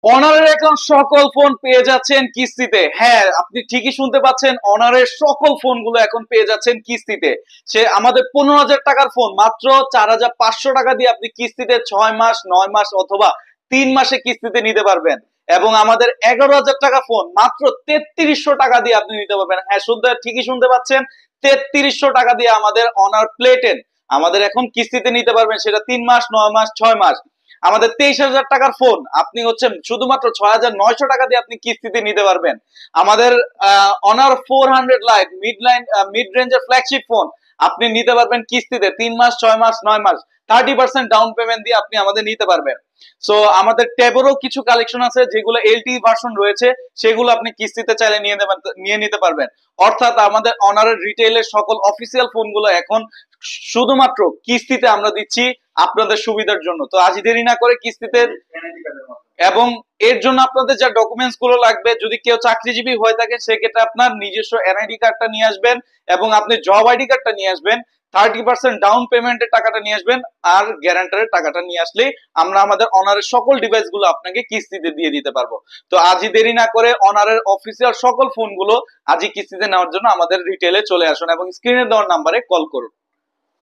অনারের এখন সকল ফোন পেয়ে যাচ্ছেন কিস্তিতে। হ্যাঁ, আপনি ঠিকই শুনতে পাচ্ছেন, অনারের সকল ফোনগুলো এখন পেয়ে যাচ্ছেন কিস্তিতে। সে আমাদের 15,000 টাকার ফোন মাত্র 4,500 টাকা দিয়ে আপনি কিস্তিতে 6 মাস, 9 মাস অথবা 3 মাসে কিস্তিতে নিতে পারবেন। এবং আমাদের 11,000 টাকা ফোন মাত্র 3300 টাকা দিয়ে আপনি নিতে পারবেন। হ্যাঁ, ঠিকই শুনতে পাচ্ছেন, 3300 টাকা দিয়ে আমাদের অনার প্লেটেন আমাদের এখন কিস্তিতে নিতে পারবেন, সেটা 3 মাস, 9 মাস, 6 মাস। আমাদের 23,000 টাকার ফোন আপনি হচ্ছে শুধুমাত্র 6,900 টাকা দিয়ে আপনি কিস্তিতে নিতে পারবেন। আমাদের অনার 400 লাইট মিড রেঞ্জের ফ্ল্যাগশিপ ফোন আপনি নিতে পারবেন কিস্তিতে 3 মাস, 6 মাস, 9 মাস, 30% ডাউন পেমেন্ট দিয়ে আপনি আমাদের নিতে পারবেন। সো আমাদের ট্যাবেরও কিছু কালেকশন আছে যেগুলো এলটি ভার্সন রয়েছে, সেগুলো আপনি কিস্তিতে চাইলে নিয়ে নিতে পারবেন। অর্থাৎ আমাদের অনারের রিটেইলের সকল অফিসিয়াল ফোনগুলো এখন শুধুমাত্র কিস্তিতে আমরা দিচ্ছি আপনাদের সুবিধার জন্য। তো আজ দেরি না করে কিস্তিতে, এবং এর জন্য আপনাদের যা ডকুমেন্টস গুলো লাগবে, যদি কেউ চাকরিজীবী হয়ে থাকে সেক্ষেত্রে আপনার নিজস্ব এনআইডি কার্ডটা নিয়ে আসবেন এবং আপনি জব আইডি কার্ডটা নিয়ে আসবেন। 30% ডাউন পেমেন্টের টাকাটা নিয়ে আসবেন, আর গ্যারান্টারের টাকাটা নিয়ে আসলে আমরা আমাদের অনারের সকল ডিভাইস গুলো আপনাকে কিস্তিতে দিয়ে দিতে পারবো। তো আজই দেরি না করে অনারের অফিসিয়াল সকল ফোনগুলো আজই কিস্তিতে নেওয়ার জন্য আমাদের রিটেলে চলে আসুন এবং স্ক্রিনে দেওয়ার নাম্বারে কল করুন।